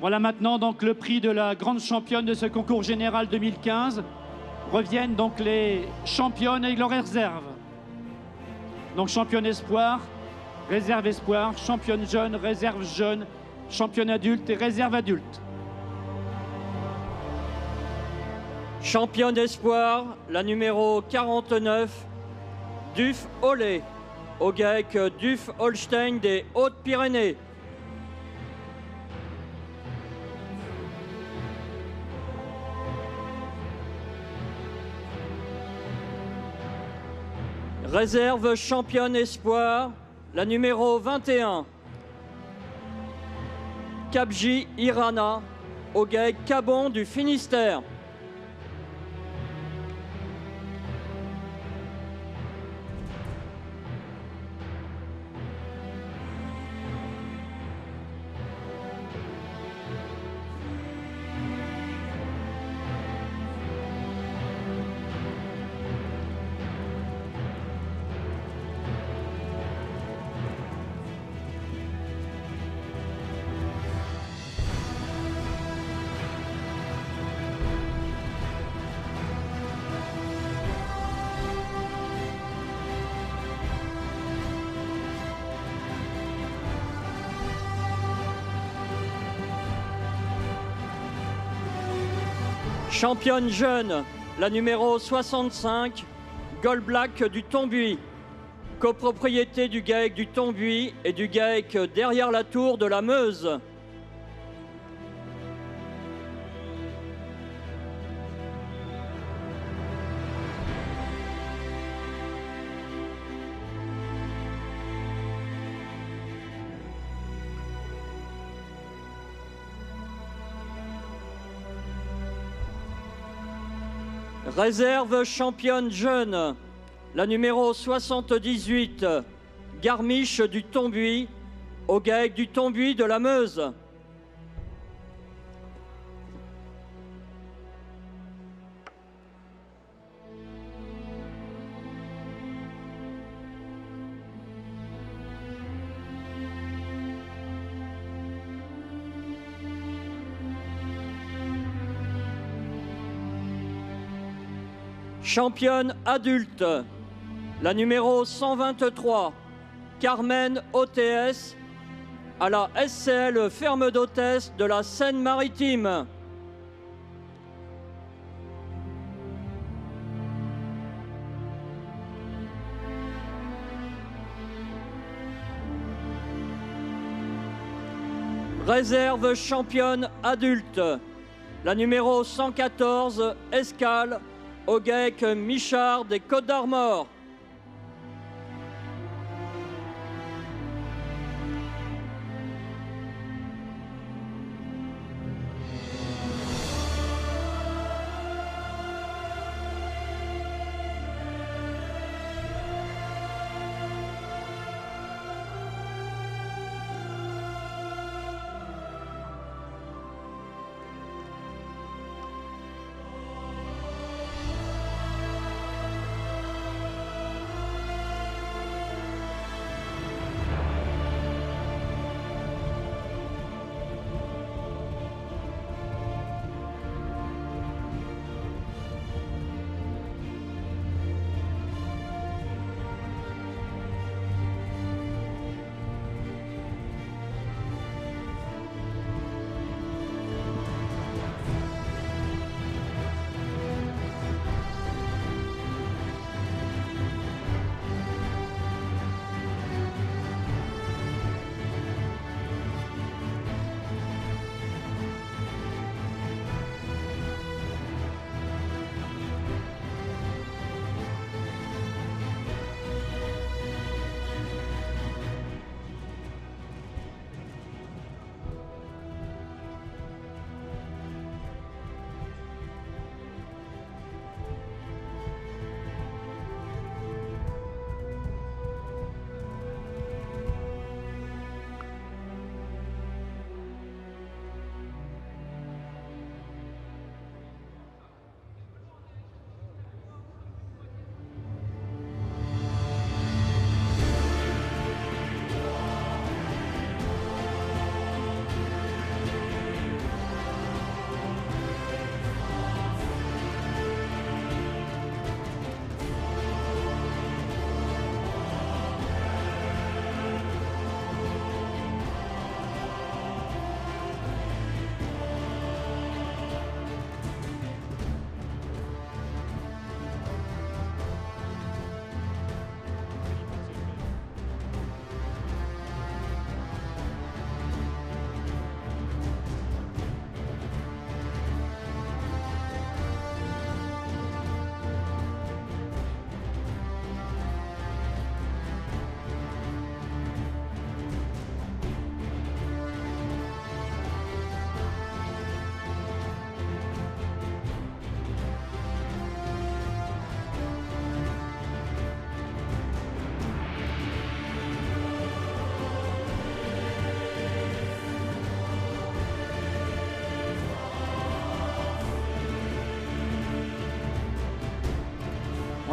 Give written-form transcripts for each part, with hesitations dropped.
Voilà maintenant donc le prix de la grande championne de ce concours général 2015. Reviennent donc les championnes et leurs réserves. Donc championne espoir, réserve espoir, championne jeune, réserve jeune, championne adulte et réserve adulte. Championne espoir, la numéro 49, Duf Olé, au GAEC Duf Holstein des Hautes-Pyrénées. Réserve championne espoir, la numéro 21, Kabji Irana, au GAEC Cabon du Finistère. Championne jeune, la numéro 65, Gold Black du Tombuy, copropriété du GAEC du Tombuy et du GAEC derrière la tour de la Meuse. Réserve championne jeune, la numéro 78, Garmiche du Tombuy, au GAEC du Tombuy de la Meuse. Championne adulte, la numéro 123, Carmen OTS, à la SCL Ferme d'Hôtesse de la Seine-Maritime. Réserve championne adulte, la numéro 114, Escale, au GAEC Michard des Côtes d'Armor.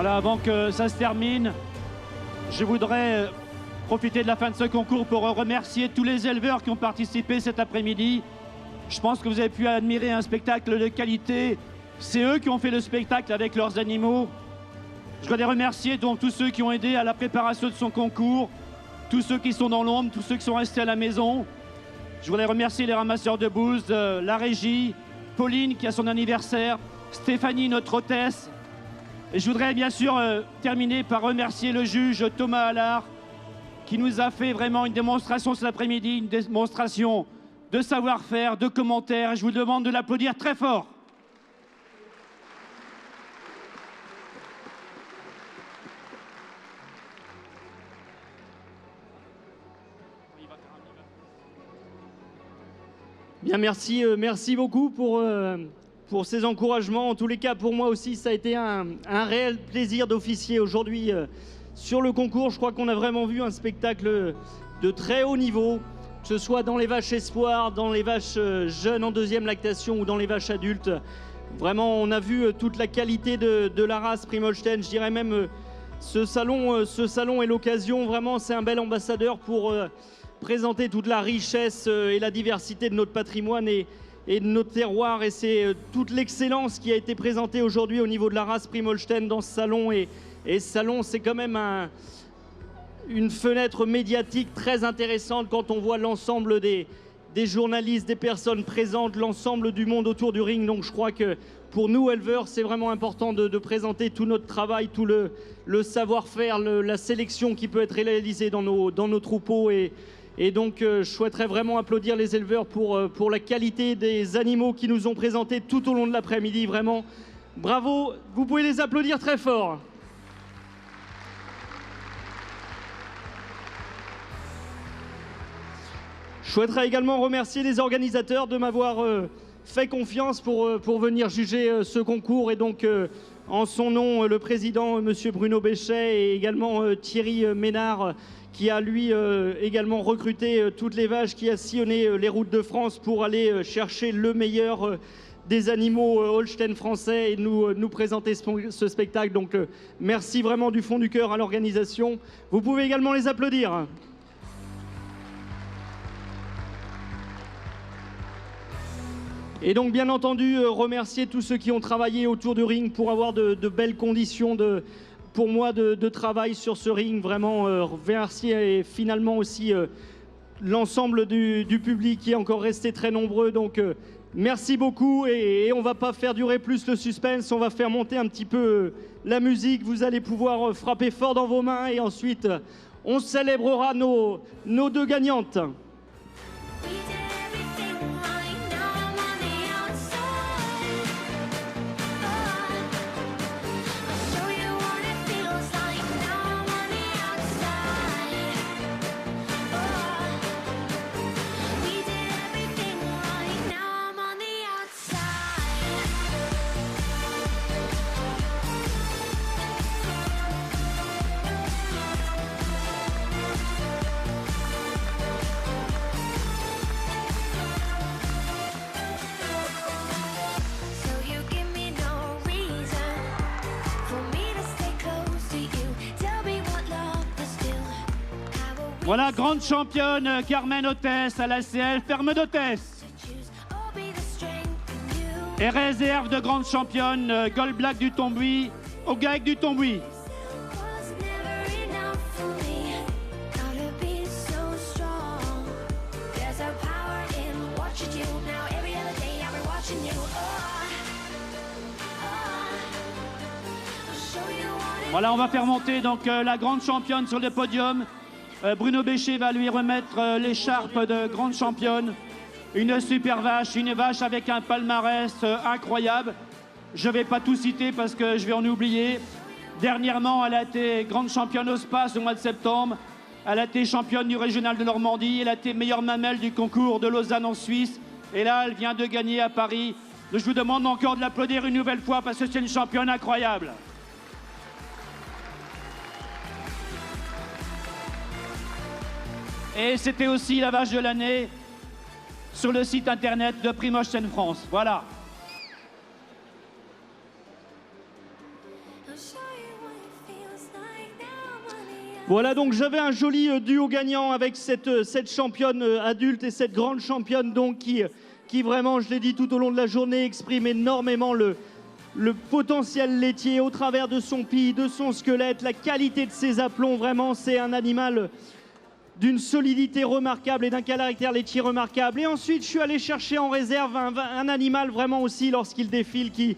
Voilà, avant que ça se termine, je voudrais profiter de la fin de ce concours pour remercier tous les éleveurs qui ont participé cet après-midi. Je pense que vous avez pu admirer un spectacle de qualité. C'est eux qui ont fait le spectacle avec leurs animaux. Je voudrais remercier donc tous ceux qui ont aidé à la préparation de son concours, tous ceux qui sont dans l'ombre, tous ceux qui sont restés à la maison. Je voudrais remercier les ramasseurs de bouses, la régie, Pauline qui a son anniversaire, Stéphanie, notre hôtesse. Et je voudrais bien sûr terminer par remercier le juge Thomas Allard qui nous a fait vraiment une démonstration cet après-midi, une démonstration de savoir-faire, de commentaires. Je vous demande de l'applaudir très fort. Bien, merci beaucoup pour ces encouragements. En tous les cas, pour moi aussi, ça a été un réel plaisir d'officier aujourd'hui sur le concours. Je crois qu'on a vraiment vu un spectacle de très haut niveau, que ce soit dans les vaches espoirs, dans les vaches jeunes en deuxième lactation ou dans les vaches adultes. Vraiment, on a vu toute la qualité de la race Primolstein. Je dirais même ce salon est l'occasion. Vraiment, c'est un bel ambassadeur pour présenter toute la richesse et la diversité de notre patrimoine et de notre terroir. Et c'est toute l'excellence qui a été présentée aujourd'hui au niveau de la race Primolstein dans ce salon. Et ce salon, c'est quand même une fenêtre médiatique très intéressante quand on voit l'ensemble des journalistes, des personnes présentes, l'ensemble du monde autour du ring. Donc je crois que pour nous, éleveurs, c'est vraiment important de présenter tout notre travail, tout le savoir-faire, la sélection qui peut être réalisée dans nos troupeaux. Et donc, je souhaiterais vraiment applaudir les éleveurs pour la qualité des animaux qui nous ont présentés tout au long de l'après-midi. Vraiment, bravo, vous pouvez les applaudir très fort. Je souhaiterais également remercier les organisateurs de m'avoir fait confiance pour venir juger ce concours. Et donc, en son nom, le président, M. Bruno Béchet, et également Thierry Ménard, qui a lui également recruté toutes les vaches, qui a sillonné les routes de France pour aller chercher le meilleur des animaux Holstein français et nous présenter ce spectacle. Donc merci vraiment du fond du cœur à l'organisation. Vous pouvez également les applaudir. Et donc bien entendu remercier tous ceux qui ont travaillé autour du ring pour avoir de belles conditions pour moi de travail sur ce ring. Vraiment remercier et finalement aussi l'ensemble du public qui est encore resté très nombreux. Donc merci beaucoup et on va pas faire durer plus le suspense, on va faire monter un petit peu la musique. Vous allez pouvoir frapper fort dans vos mains et ensuite on célébrera nos deux gagnantes. Voilà, grande championne Carmen Hôtesse à l'ACL, ferme d'Hôtesse. Et réserve de grande championne Gold Black du Tombuy au GAEC du Tombuy. Voilà, on va faire monter donc la grande championne sur le podium. Bruno Béchet va lui remettre l'écharpe de grande championne. Une super vache, une vache avec un palmarès incroyable. Je ne vais pas tout citer parce que je vais en oublier. Dernièrement, elle a été grande championne au Spas au mois de septembre. Elle a été championne du régional de Normandie. Elle a été meilleure mamelle du concours de Lausanne en Suisse. Et là, elle vient de gagner à Paris. Je vous demande encore de l'applaudir une nouvelle fois parce que c'est une championne incroyable. Et c'était aussi la vache de l'année sur le site internet de Primolstein France. Voilà. Voilà, donc j'avais un joli duo gagnant avec cette championne adulte et cette grande championne donc qui vraiment, je l'ai dit tout au long de la journée, exprime énormément le potentiel laitier au travers de son pied, de son squelette, la qualité de ses aplombs. Vraiment, c'est un animal d'une solidité remarquable et d'un caractère laitier remarquable. Et ensuite, je suis allé chercher en réserve un animal vraiment aussi, lorsqu'il défile, qui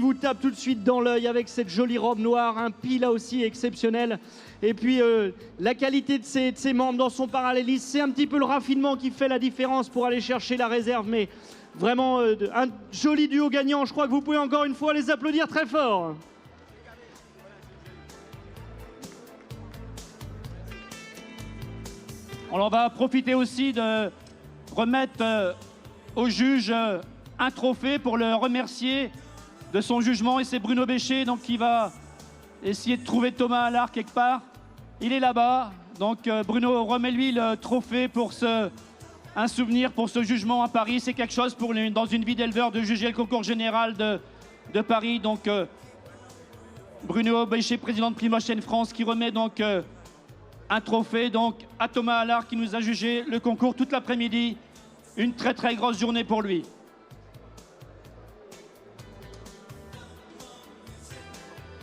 vous tape tout de suite dans l'œil avec cette jolie robe noire, un pied là aussi exceptionnel. Et puis la qualité de ses membres dans son parallélisme, c'est un petit peu le raffinement qui fait la différence pour aller chercher la réserve. Mais vraiment un joli duo gagnant. Je crois que vous pouvez encore une fois les applaudir très fort. On va profiter aussi de remettre au juge un trophée pour le remercier de son jugement. Et c'est Bruno Bécher donc, qui va essayer de trouver Thomas Allard quelque part. Il est là-bas. Donc Bruno, remets-lui le trophée pour un souvenir pour ce jugement à Paris. C'est quelque chose pour dans une vie d'éleveur de juger le concours général de Paris. Donc Bruno Bécher, président de Primotion France, qui remet donc un trophée donc à Thomas Allard qui nous a jugé le concours toute l'après-midi. Une très très grosse journée pour lui.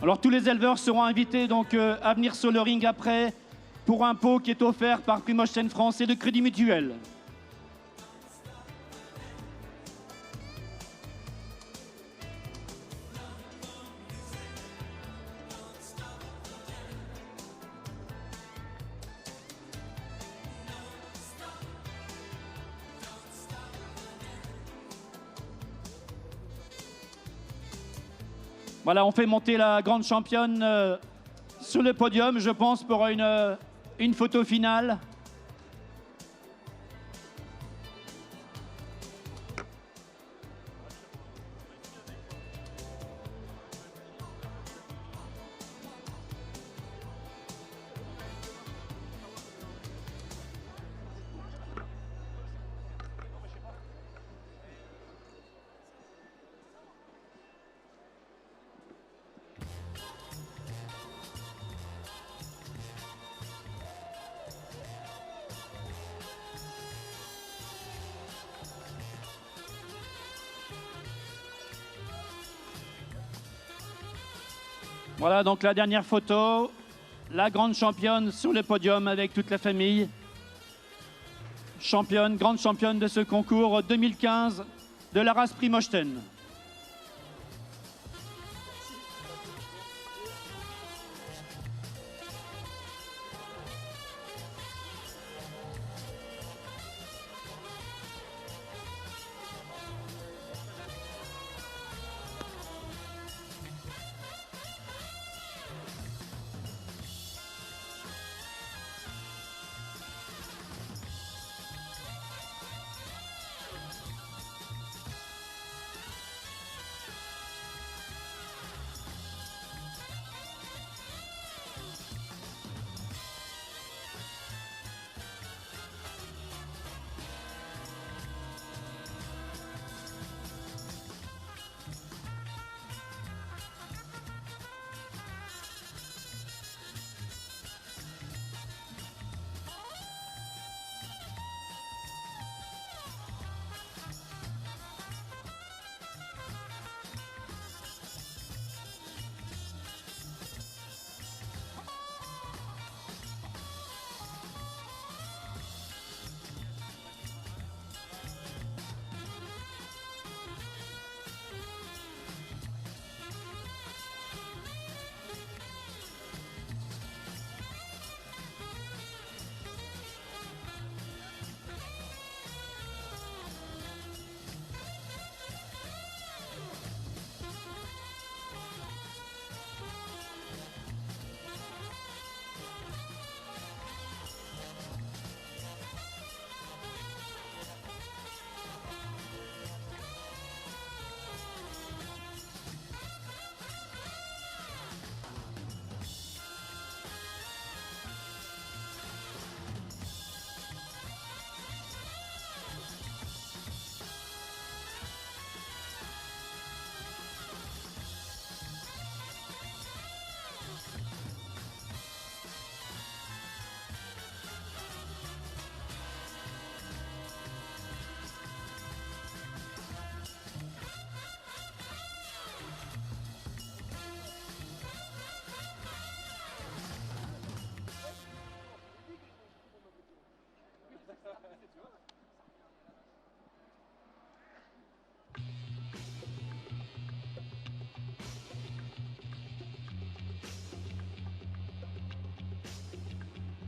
Alors tous les éleveurs seront invités donc à venir sur le ring après pour un pot qui est offert par Primotion France et de Crédit Mutuel. Voilà, on fait monter la grande championne sur le podium, je pense, pour une photo finale. Voilà donc la dernière photo, la grande championne sur le podium avec toute la famille. Championne, grande championne de ce concours 2015 de la race Primosten.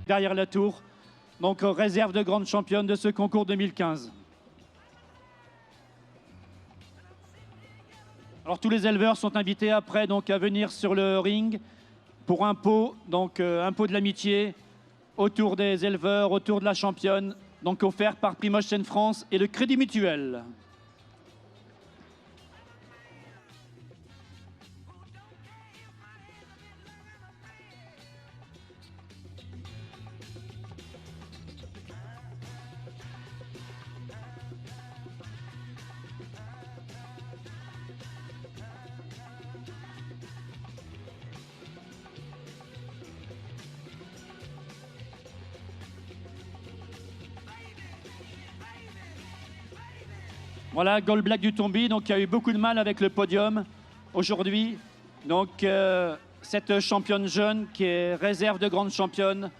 derrière la tour, donc réserve de grande championne de ce concours 2015. Alors tous les éleveurs sont invités après donc à venir sur le ring pour un pot, donc un pot de l'amitié autour des éleveurs, autour de la championne, donc offert par Primotion France et le Crédit Mutuel. Voilà, Gold Black du Tomby, donc il a eu beaucoup de mal avec le podium aujourd'hui. Donc cette championne jeune qui est réserve de grande championne.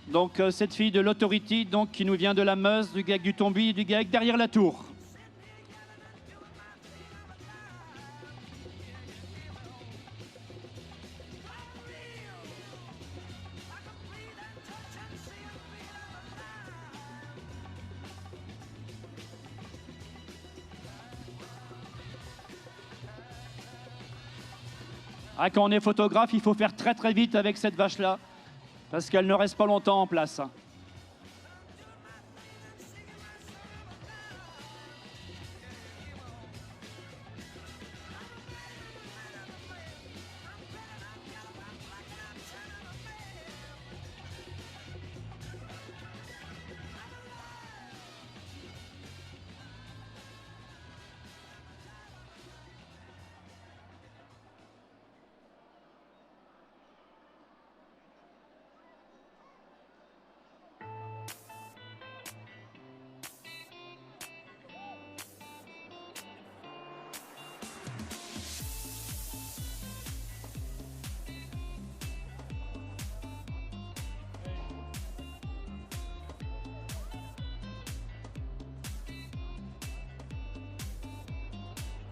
Donc cette fille de l'Authority, donc qui nous vient de la Meuse, du GAEC du Tomby, du GAEC derrière la tour. Ah, quand on est photographe, il faut faire très très vite avec cette vache-là, parce qu'elle ne reste pas longtemps en place.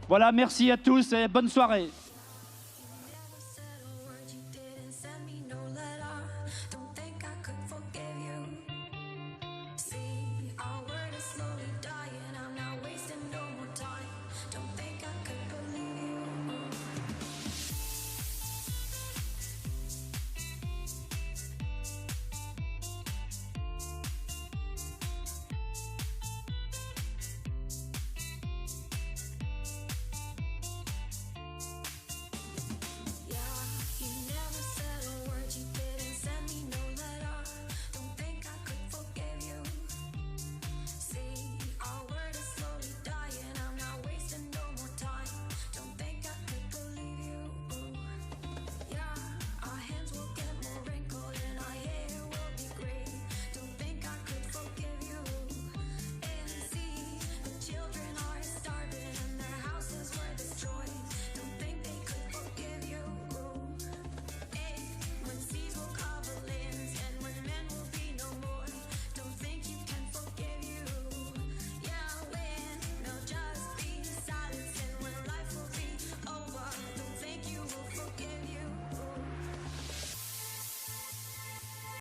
Voilà, merci à tous et bonne soirée.